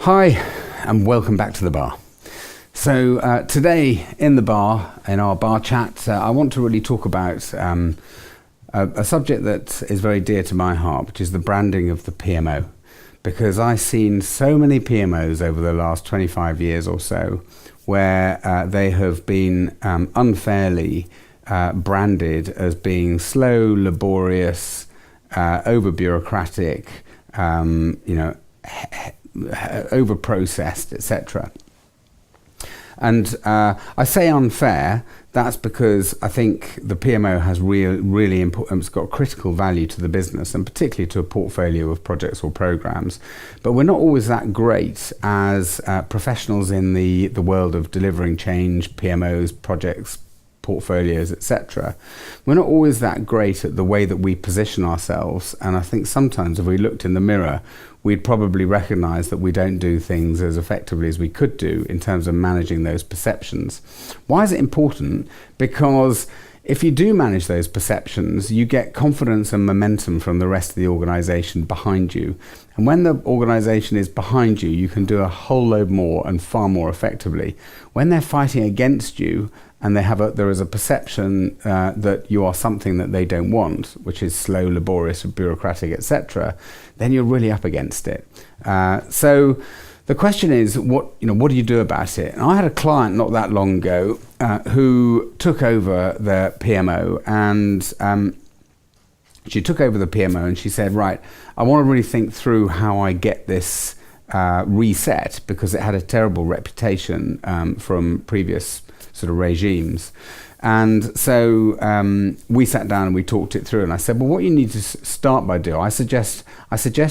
Hi, and welcome back to the bar. So today in the bar, in our bar chat, I want to really talk about a subject that is very dear to my heart, which is the branding of the PMO. Because I've seen so many PMOs over the last 25 years or so where they have been unfairly branded as being slow, laborious, over-bureaucratic, over-processed, etc. And I say unfair, that's because I think the PMO has really important, it's got critical value to the business and particularly to a portfolio of projects or programs. But we're not always that great as professionals in the world of delivering change, PMOs, projects, portfolios, etc. We're not always that great at the way that we position ourselves, and I think sometimes if we looked in the mirror, we'd probably recognize that we don't do things as effectively as we could do in terms of managing those perceptions. Why is it important? Because if you do manage those perceptions, you get confidence and momentum from the rest of the organization behind you. And when the organization is behind you, you can do a whole load more and far more effectively. When they're fighting against you and there is a perception that you are something that they don't want, which is slow, laborious, bureaucratic, etc., then you're really up against it. So the question is, what do you do about it? And I had a client not that long ago who took over the PMO, and she took over the PMO and she said, right, I want to really think through how I get this reset, because it had a terrible reputation from previous sort of regimes. And so we sat down and we talked it through, and I said, well, what you need to start by doing, I suggest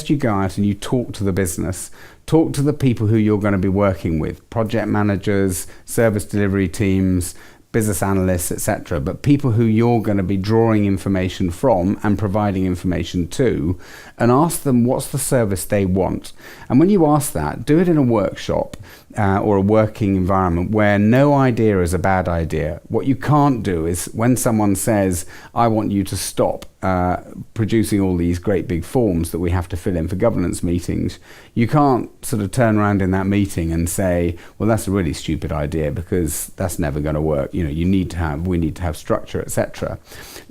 you go out and you talk to the business, talk to the people who you're going to be working with, project managers, service delivery teams, business analysts, etc., but people who you're going to be drawing information from and providing information to, and ask them what's the service they want. And when you ask that, do it in a workshop or a working environment where no idea is a bad idea. What you can't do is when someone says, I want you to stop producing all these great big forms that we have to fill in for governance meetings, you can't sort of turn around in that meeting and say, well, that's a really stupid idea because that's never going to work. We need to have structure, etc.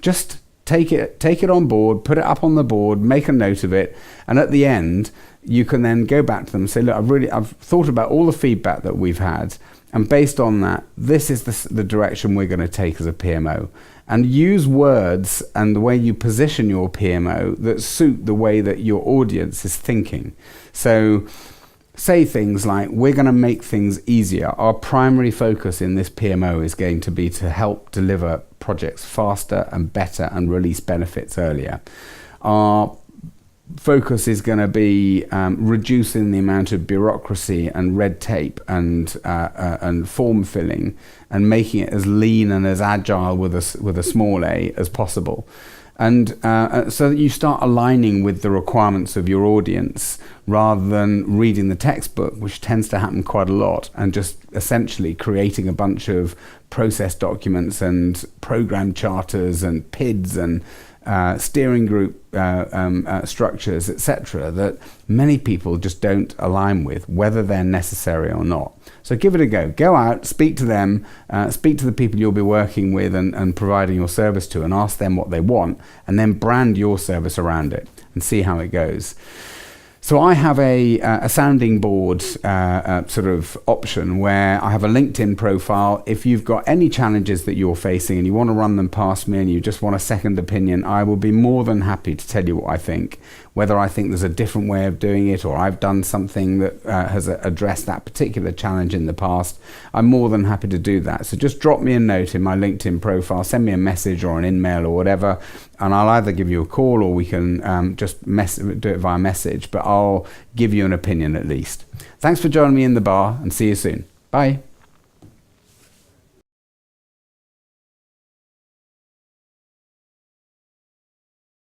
Just take it on board, put it up on the board, make a note of it, and at the end you can then go back to them and say, look, I've thought about all the feedback that we've had, and based on that, this is the direction we're going to take as a PMO. And use words and the way you position your PMO that suit the way that your audience is thinking. So say things like, we're going to make things easier. Our primary focus in this PMO is going to be to help deliver projects faster and better and release benefits earlier. Our focus is going to be reducing the amount of bureaucracy and red tape and form filling, and making it as lean and as agile with a small a as possible. And so that you start aligning with the requirements of your audience rather than reading the textbook, which tends to happen quite a lot, and just essentially creating a bunch of process documents and program charters and PIDs and steering group structures, etc., that many people just don't align with, whether they're necessary or not. So give it a go. Go out, speak to them, speak to the people you'll be working with and providing your service to, and ask them what they want, and then brand your service around it and see how it goes. So I have a sounding board sort of option where I have a LinkedIn profile. If you've got any challenges that you're facing and you want to run them past me and you just want a second opinion, I will be more than happy to tell you what I think. Whether I think there's a different way of doing it or I've done something that has addressed that particular challenge in the past, I'm more than happy to do that. So just drop me a note in my LinkedIn profile, send me a message or an email or whatever, and I'll either give you a call or we can just do it via message, but I'll give you an opinion at least. Thanks for joining me in the bar, and see you soon. Bye.